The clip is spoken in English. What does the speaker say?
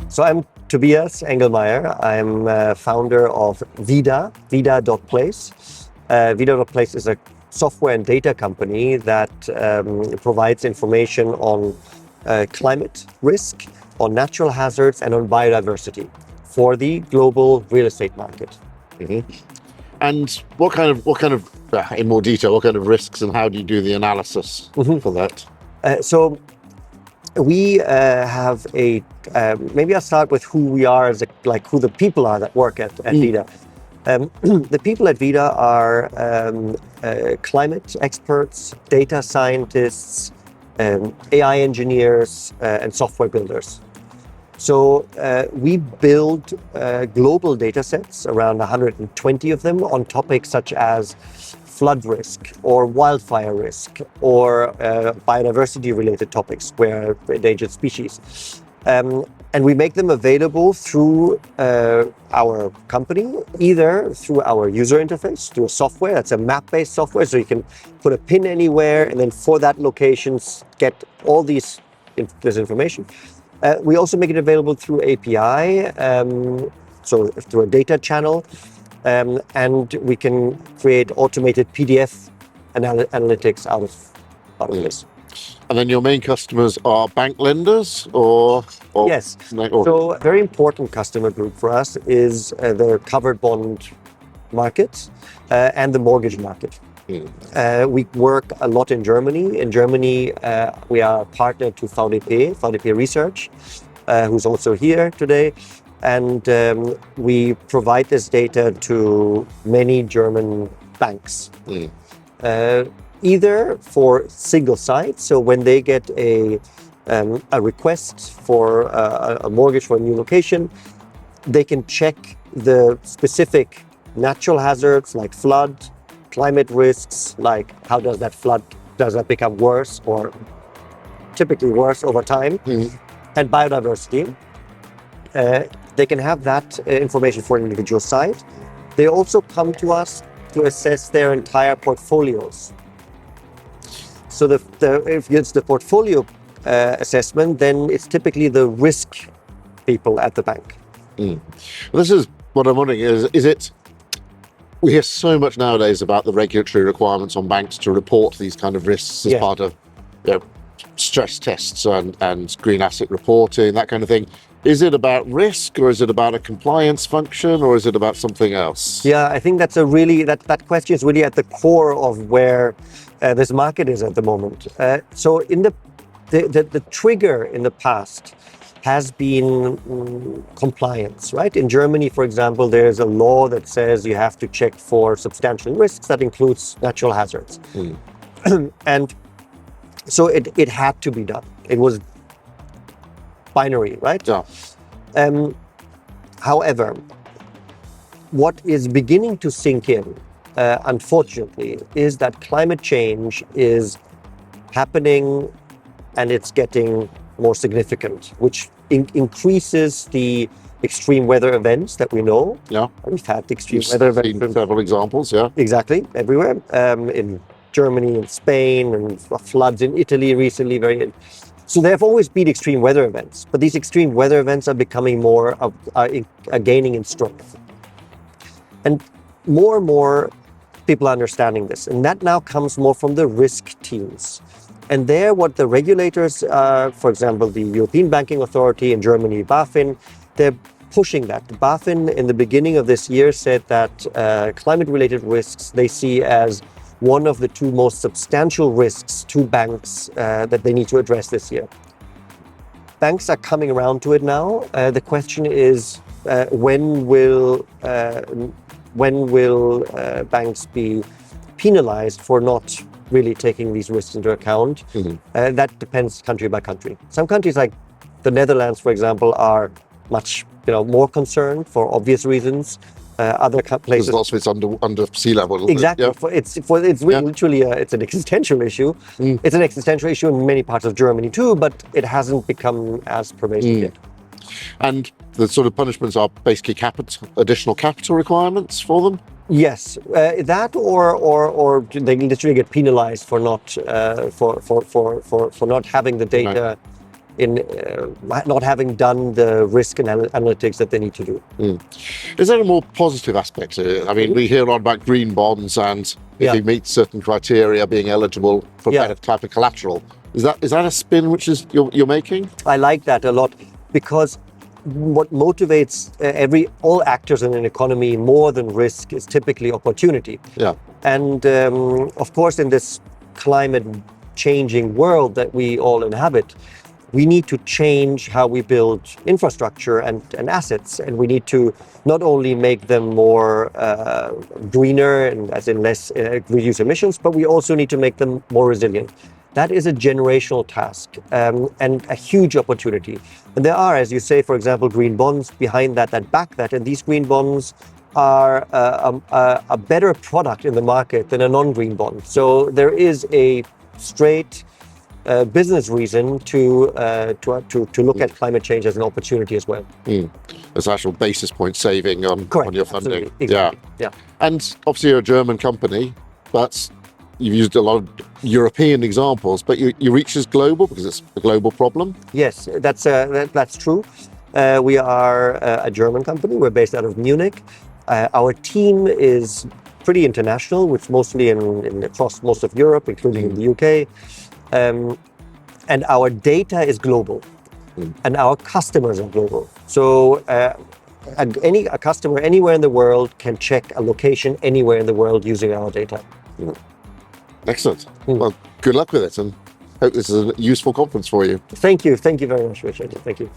So I'm Tobias Engelmeier. I'm founder of VIDA, VIDA.place. VIDA.place is a software and data company that provides information on climate risk, on natural hazards, and on biodiversity for the global real estate market. Mm-hmm. And what kind of, in more detail, what kind of risks and how do you do the analysis for that? So we have maybe I'll start with who we are who the people are that work at VIDA. The people at VIDA are climate experts, data scientists, AI engineers, and software builders. So we build global data sets, around 120 of them, on topics such as flood risk or wildfire risk or biodiversity-related topics where endangered species. And we make them available through our company, either through our user interface, through a software that's a map-based software, so you can put a pin anywhere and then for that location get all this information. We also make it available through API, so through a data channel, and we can create automated PDF analytics out of this. And then your main customers are bank lenders or Yes. So a very important customer group for us is the covered bond market and the mortgage market. We work a lot in Germany. In Germany, we are partnered to VDP Research, who's also here today. And we provide this data to many German banks. Either for single sites, so when they get a request for a mortgage for a new location, they can check the specific natural hazards like flood, climate risks, like how does that become worse or typically worse over time, and biodiversity. They can have that information for an individual site. They also come to us to assess their entire portfolios. So if it's the portfolio assessment, then it's typically the risk people at the bank. This is what I'm wondering is it, we hear so much nowadays about the regulatory requirements on banks to report these kind of risks as part of stress tests and green asset reporting, that kind of thing. Is it about risk or is it about a compliance function or is it about something else? Yeah, I think that's that question is really at the core of where this market is at the moment. So in the trigger in the past has been compliance, right? In Germany, for example, there's a law that says you have to check for substantial risks that includes natural hazards. And so it had to be done. It was binary, right? Yeah. However, what is beginning to sink in, unfortunately, is that climate change is happening and it's getting more significant, which increases the extreme weather events that we know. Yeah. We've had extreme weather events. Seen several examples, yeah. Exactly, everywhere. In Germany and Spain, and floods in Italy recently. So there have always been extreme weather events, but these extreme weather events are becoming are gaining in strength. And more people are understanding this. And that now comes more from the risk teams. And there, what the regulators, for example, the European Banking Authority in Germany, BaFin, they're pushing that. BaFin, in the beginning of this year, said that climate-related risks they see as one of the two most substantial risks to banks that they need to address this year. Banks are coming around to it now. The question is, when will banks be penalized for not really taking these risks into account? That depends country by country. Some countries like the Netherlands, for example, are much more concerned for obvious reasons. Other places, because lots of it's under sea level. Exactly. Yeah. It's really literally it's an existential issue. It's an existential issue in many parts of Germany too, but it hasn't become as pervasive yet. And the sort of punishments are basically additional capital requirements for them. Yes, that or they literally get penalized for not for not having the data in not having done the risk analytics that they need to do. Is there a more positive aspect to it? I mean, we hear a lot about green bonds and if you meet certain criteria, being eligible for better type of collateral. Is that a spin which is you're making? I like that a lot, because what motivates all actors in an economy more than risk is typically opportunity. Yeah. And of course, in this climate changing world that we all inhabit, we need to change how we build infrastructure and assets, and we need to not only make them more greener and as in less reduce emissions, but we also need to make them more resilient. That is a generational task and a huge opportunity. And there are, as you say, for example, green bonds behind that back that, and these green bonds are a better product in the market than a non-green bond. So there is a straight business reason to look at climate change as an opportunity as well. There's actual basis point saving on your funding. Exactly. Yeah. And obviously you're a German company, but you've used a lot of European examples, but your reach is global because it's a global problem. Yes, that's true. We are a German company. We're based out of Munich. Our team is pretty international, which mostly across most of Europe, including the UK. And our data is global, and our customers are global. So a customer anywhere in the world can check a location anywhere in the world using our data. Excellent. Well, good luck with it, and hope this is a useful conference for you. Thank you very much, Richard. Thank you.